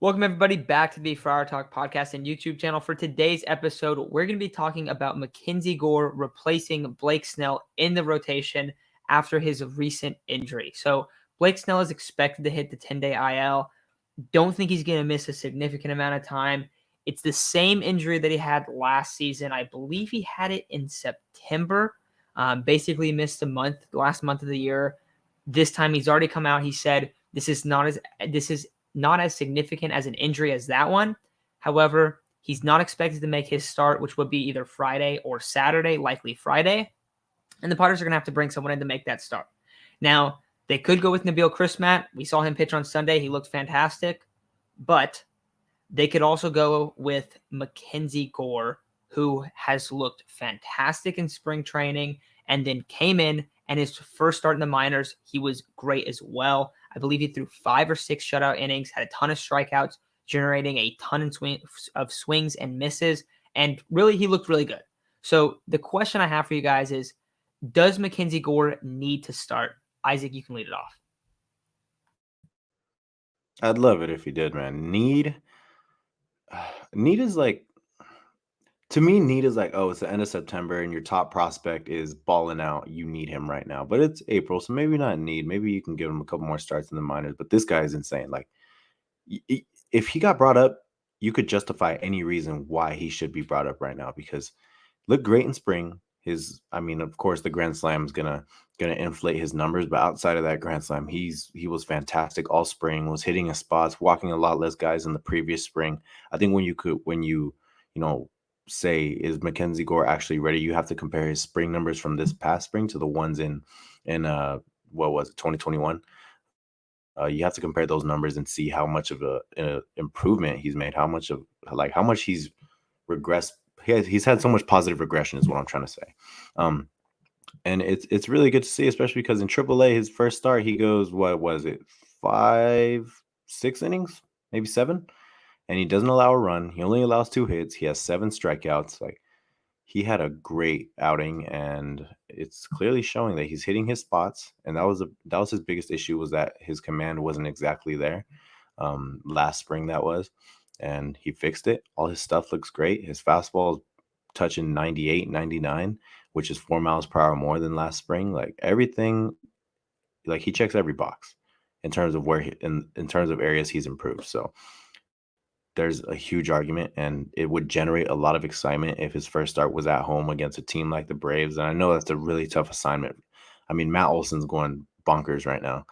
Welcome, everybody, back to the Friar Talk podcast and YouTube channel. For today's episode, we're going to be talking about MacKenzie Gore replacing Blake Snell in the rotation after his recent injury. So Blake Snell is expected to hit the 10-day IL. Don't think he's going to miss a significant amount of time. It's the same injury that he had last season. I believe he had it in September. Basically missed the last month of the year. This time he's already come out. He said this is not as significant as an injury as that one. However, he's not expected to make his start, which would be either Friday or Saturday, likely Friday. And the Padres are going to have to bring someone in to make that start. Now, they could go with Nabil Chrismat. We saw him pitch on Sunday. He looked fantastic. But they could also go with MacKenzie Gore, who has looked fantastic in spring training and then came in, and his first start in the minors, he was great as well. I believe he threw 5 or 6 shutout innings, had a ton of strikeouts, generating a ton of swings and misses, and really, he looked really good. So the question I have for you guys is, does MacKenzie Gore need to start? Isaac, you can lead it off. I'd love it if he did, man. Need is like, to me, need is like, oh, it's the end of September and your top prospect is balling out. You need him right now. But it's April, so maybe not need. Maybe you can give him a couple more starts in the minors. But this guy is insane. Like, if he got brought up, you could justify any reason why he should be brought up right now because looked great in spring. Of course, the Grand Slam is gonna inflate his numbers, but outside of that Grand Slam, he was fantastic all spring. Was hitting his spots, walking a lot less guys than the previous spring. I think when you say is MacKenzie Gore actually ready, you have to compare his spring numbers from this past spring to the ones in what was it 2021. You have to compare those numbers and see how much of a improvement he's made, how much he's regressed. He's had so much positive regression is what I'm trying to say. And it's really good to see, especially because in AAA, his first start, he goes, what was it, 5, 6 innings, maybe 7, and he doesn't allow a run. He only allows 2 hits. He has 7 strikeouts. Like, he had a great outing, and it's clearly showing that he's hitting his spots. And that was his biggest issue, was that his command wasn't exactly there. Last spring that was, and he fixed it. All his stuff looks great. His fastball is touching 98, 99, which is 4 miles per hour more than last spring. Like, everything, like, he checks every box in terms of in terms of areas he's improved. So there's a huge argument, and it would generate a lot of excitement if his first start was at home against a team like the Braves. And I know that's a really tough assignment. I mean, Matt Olson's going bonkers right now.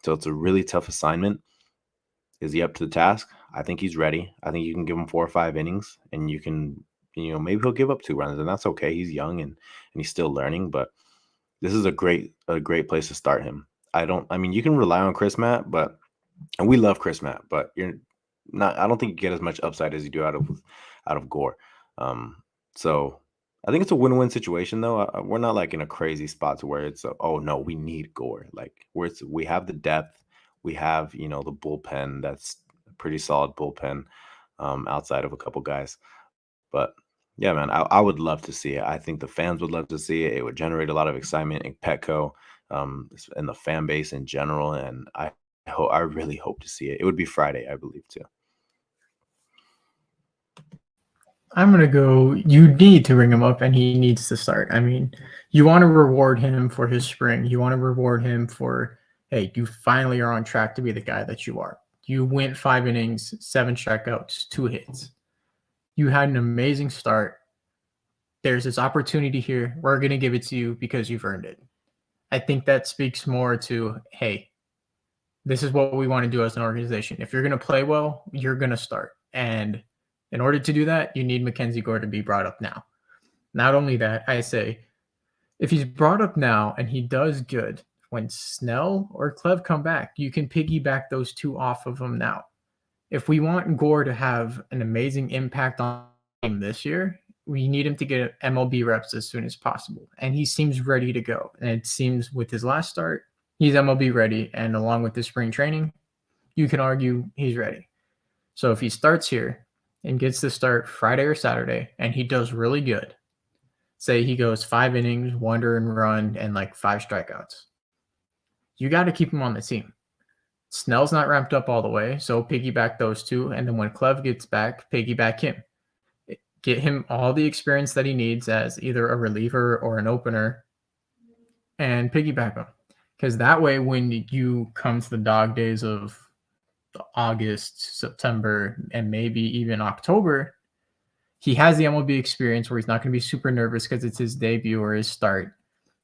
So it's a really tough assignment. Is he up to the task? I think he's ready. I think you can give him 4 or 5 innings, and you can, maybe he'll give up 2 runs, and that's okay. He's young and he's still learning, but this is a great place to start him. I mean, you can rely on Chris Matt, and we love Chris Matt, but I don't think you get as much upside as you do out of Gore. So I think it's a win-win situation, though. We're not like in a crazy spot to where it's oh no, we need Gore. Like, we have the depth, we have the bullpen. That's a pretty solid bullpen, outside of a couple guys. But yeah, man, I would love to see it. I think the fans would love to see it. It would generate a lot of excitement in Petco, and the fan base in general. And I really hope to see it. It would be Friday, I believe, too. I'm going to go, you need to bring him up, and he needs to start. I mean, you want to reward him for his spring. You want to reward him for, hey, you finally are on track to be the guy that you are. You went 5 innings, 7 strikeouts, 2 hits. You had an amazing start. There's this opportunity here. We're going to give it to you because you've earned it. I think that speaks more to, hey, this is what we want to do as an organization. If you're going to play well, you're going to start. And in order to do that, you need MacKenzie Gore to be brought up now. Not only that, I say, if he's brought up now and he does good, when Snell or Clev come back, you can piggyback those 2 off of him now. If we want Gore to have an amazing impact on the game this year, we need him to get MLB reps as soon as possible. And he seems ready to go. And it seems with his last start, he's MLB ready. And along with the spring training, you can argue he's ready. So if he starts here and gets to start Friday or Saturday, and he does really good, say he goes 5 innings, 1 earned run, and like 5 strikeouts, you got to keep him on the team. Snell's not ramped up all the way, so piggyback those two. And then when Clev gets back, piggyback him. Get him all the experience that he needs as either a reliever or an opener and piggyback him. Because that way, when you come to the dog days of August, September, and maybe even October, he has the MLB experience where he's not going to be super nervous because it's his debut or his start.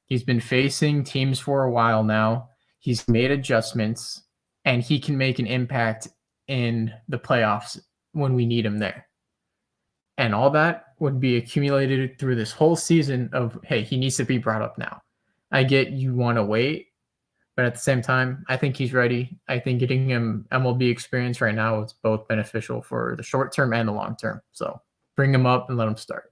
He's been facing teams for a while now. He's made adjustments, and he can make an impact in the playoffs when we need him there. And all that would be accumulated through this whole season of, hey, he needs to be brought up now. I get you want to wait, but at the same time, I think he's ready. I think getting him MLB experience right now is both beneficial for the short term and the long term. So bring him up and let him start.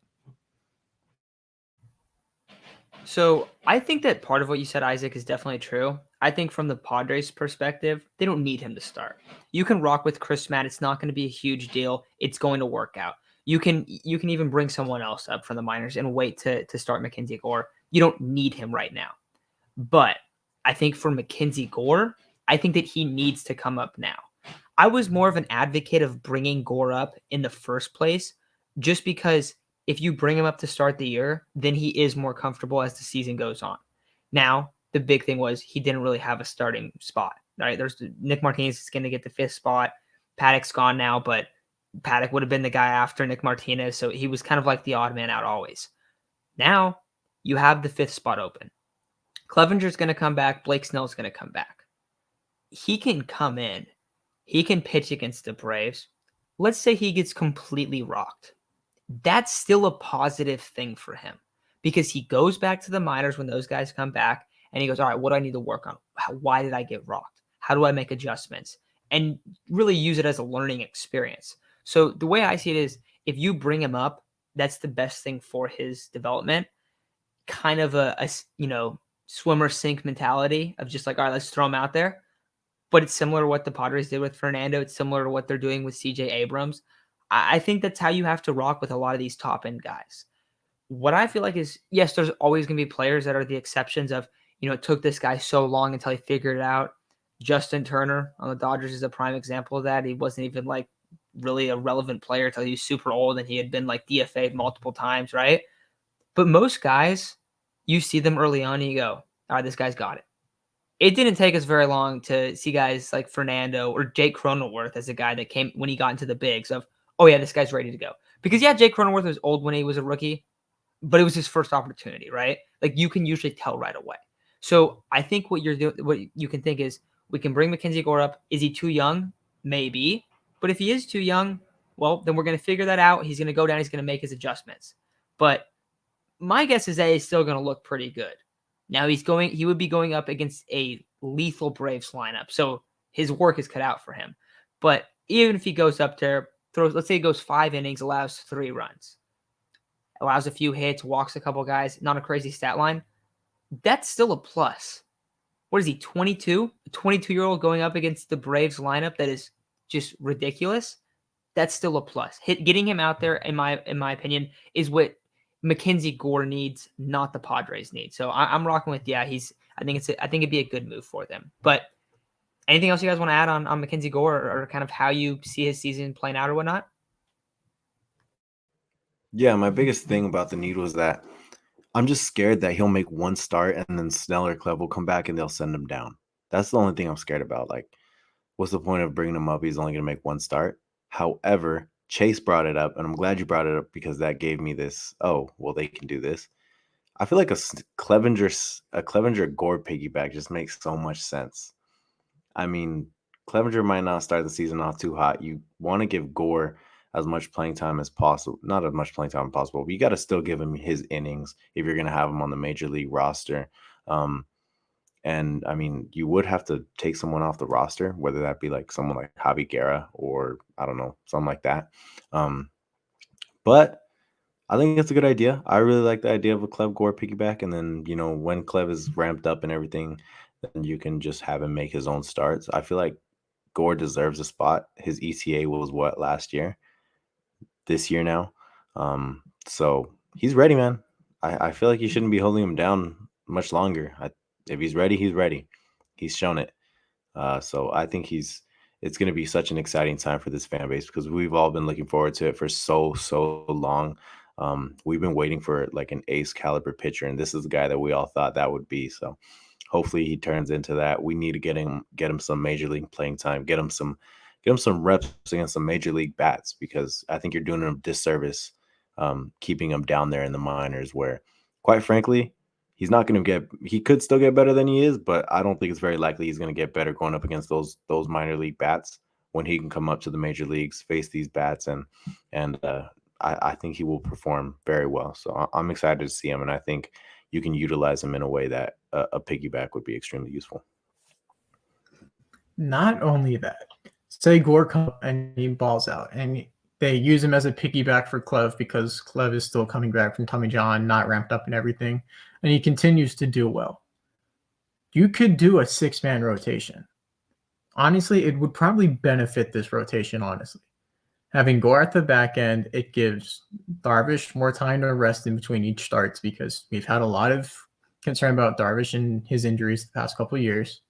So I think that part of what you said, Isaac, is definitely true. I think from the Padres' perspective, they don't need him to start. You can rock with Chris Matt. It's not going to be a huge deal. It's going to work out. You can even bring someone else up from the minors and wait to start MacKenzie Gore. You don't need him right now. But I think for MacKenzie Gore, I think that he needs to come up now. I was more of an advocate of bringing Gore up in the first place just because if you bring him up to start the year, then he is more comfortable as the season goes on. Now, the big thing was he didn't really have a starting spot, right? There's Nick Martinez is going to get the 5th spot. Paddock's gone now, but Paddock would have been the guy after Nick Martinez, so he was kind of like the odd man out always. Now, you have the 5th spot open. Clevenger's going to come back. Blake Snell's going to come back. He can come in. He can pitch against the Braves. Let's say he gets completely rocked. That's still a positive thing for him because he goes back to the minors when those guys come back and he goes, all right, what do I need to work on? Why did I get rocked? How do I make adjustments? And really use it as a learning experience. So the way I see it is if you bring him up, that's the best thing for his development. Kind of a swimmer sink mentality of just like, all right, let's throw him out there. But it's similar to what the Padres did with Fernando. It's similar to what they're doing with CJ Abrams. I think that's how you have to rock with a lot of these top end guys. What I feel like is, yes, there's always going to be players that are the exceptions of, it took this guy so long until he figured it out. Justin Turner on the Dodgers is a prime example of that. He wasn't even like really a relevant player until he was super old and he had been like DFA'd multiple times, right? But most guys, you see them early on and you go, all right, this guy's got it. It didn't take us very long to see guys like Fernando or Jake Cronenworth as a guy that came when he got into the bigs of, oh yeah, this guy's ready to go. Because yeah, Jake Cronenworth was old when he was a rookie, but it was his first opportunity, right? Like you can usually tell right away. So I think what you can think is we can bring MacKenzie Gore up. Is he too young? Maybe. But if he is too young, well, then we're going to figure that out. He's going to go down. He's going to make his adjustments. But my guess is that he's still going to look pretty good. Now he would be going up against a lethal Braves lineup. So his work is cut out for him. But even if he goes up there, let's say he goes 5 innings, allows 3 runs, allows a few hits, walks a couple guys, not a crazy stat line. That's still a plus. What is he, 22? A 22-year-old going up against the Braves lineup that is just ridiculous. That's still a plus. Getting him out there, in my opinion, is what MacKenzie Gore needs, not the Padres need. So I'm rocking with, I think it'd be a good move for them. But anything else you guys want to add on MacKenzie Gore or kind of how you see his season playing out or whatnot? Yeah, my biggest thing about the need was that I'm just scared that he'll make one start and then Snell or Clev will come back and they'll send him down. That's the only thing I'm scared about. Like, what's the point of bringing him up? He's only going to make one start. However, Chase brought it up, and I'm glad you brought it up because that gave me this, oh, well, they can do this. I feel like a Clevenger Gore piggyback just makes so much sense. I mean, Clevenger might not start the season off too hot. You want to give Gore as much playing time as possible. Not as much playing time as possible, but you got to still give him his innings if you're going to have him on the major league roster. And I mean, you would have to take someone off the roster, whether that be like someone like Javi Guerra or I don't know, something like that. But I think it's a good idea. I really like the idea of a Clev Gore piggyback. And then, when Clev is ramped up and everything, then you can just have him make his own starts. I feel like Gore deserves a spot. His ETA was what last year? This year now. So he's ready, man. I feel like you shouldn't be holding him down much longer. If he's ready, he's ready. He's shown it. So I think it's going to be such an exciting time for this fan base because we've all been looking forward to it for so long. We've been waiting for like an ace caliber pitcher, and this is the guy that we all thought that would be. So hopefully he turns into that. We need to get him some major league playing time, get him some reps against some major league bats, because I think you're doing him a disservice keeping him down there in the minors, where quite frankly, he could still get better than he is, but I don't think it's very likely he's going to get better going up against those minor league bats when he can come up to the major leagues, face these bats, and I think he will perform very well. So I'm excited to see him, and I think you can utilize him in a way that a piggyback would be extremely useful. Not only that, say Gore comes up and he balls out, and they use him as a piggyback for Clev because Clev is still coming back from Tommy John, not ramped up and everything, and he continues to do well. You could do a 6-man rotation. Honestly, it would probably benefit this rotation, honestly. Having Gore at the back end, it gives Darvish more time to rest in between each starts, because we've had a lot of concern about Darvish and his injuries the past couple of years.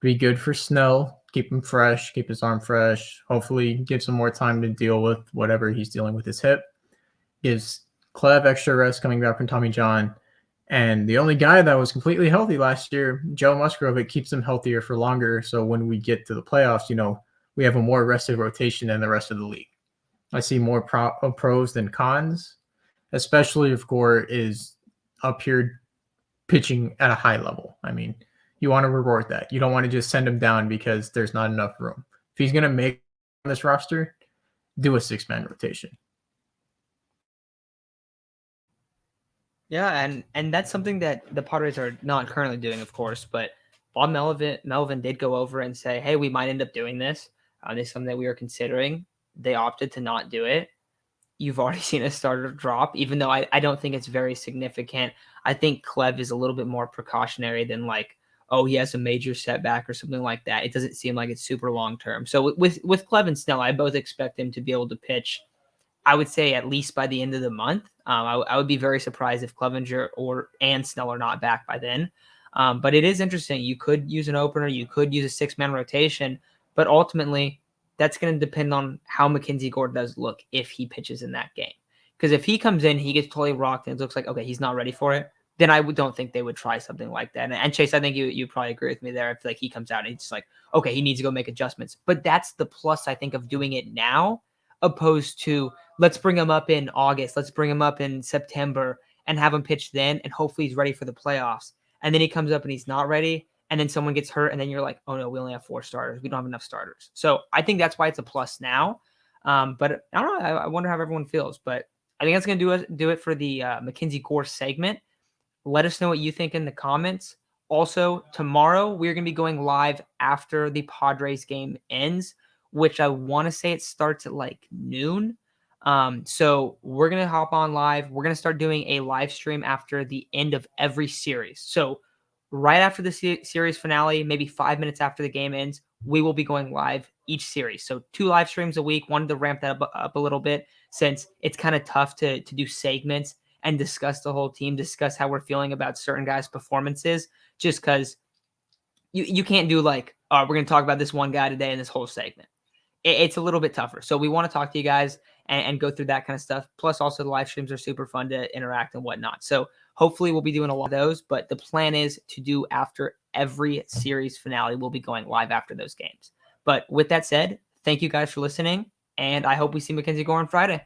Be good for Snell, keep him fresh, keep his arm fresh. Hopefully gives him more time to deal with whatever he's dealing with his hip. Gives Clev extra rest coming back from Tommy John. And the only guy that was completely healthy last year, Joe Musgrove, it keeps him healthier for longer. So when we get to the playoffs, we have a more rested rotation than the rest of the league. I see more pros than cons, especially if Gore is up here pitching at a high level. I mean, you want to reward that. You don't want to just send him down because there's not enough room. If he's going to make this roster, do a 6-man rotation. Yeah, and that's something that the Padres are not currently doing, of course, but Bob Melvin did go over and say, hey, we might end up doing this. This is something that we are considering. They opted to not do it. You've already seen a starter drop, even though I don't think it's very significant. I think Clev is a little bit more precautionary than like, oh, he has a major setback or something like that. It doesn't seem like it's super long-term. So with Clev and Snell, I both expect him to be able to pitch, I would say, at least by the end of the month. I would be very surprised if Clevenger and Snell are not back by then. But it is interesting. You could use an opener. You could use a 6-man rotation. But ultimately, that's going to depend on how MacKenzie Gore does look if he pitches in that game. Because if he comes in, he gets totally rocked, and it looks like, okay, he's not ready for it, then I don't think they would try something like that. And Chase, I think you probably agree with me there. If like he comes out and he's like, okay, he needs to go make adjustments. But that's the plus, I think, of doing it now, opposed to let's bring him up in August, let's bring him up in September and have him pitch then, and hopefully he's ready for the playoffs. And then he comes up and he's not ready, and then someone gets hurt, and then you're like, oh no, we only have 4 starters. We don't have enough starters. So I think that's why it's a plus now. But I don't know. I wonder how everyone feels. But I think that's going to do it for the MacKenzie Gore segment. Let us know what you think in the comments. Also, tomorrow we're going to be going live after the Padres game ends, which I want to say it starts at like noon. So we're going to hop on live. We're going to start doing a live stream after the end of every series. So right after the series finale, maybe 5 minutes after the game ends, we will be going live each series. So 2 live streams a week. Wanted to ramp that up a little bit since it's kind of tough to do segments and discuss the whole team, discuss how we're feeling about certain guys' performances, just because you can't do like, we're going to talk about this one guy today in this whole segment. It's a little bit tougher. So we want to talk to you guys and go through that kind of stuff. Plus, also the live streams are super fun to interact and whatnot. So hopefully we'll be doing a lot of those, but the plan is to do after every series finale. We'll be going live after those games. But with that said, thank you guys for listening, and I hope we see MacKenzie Gore on Friday.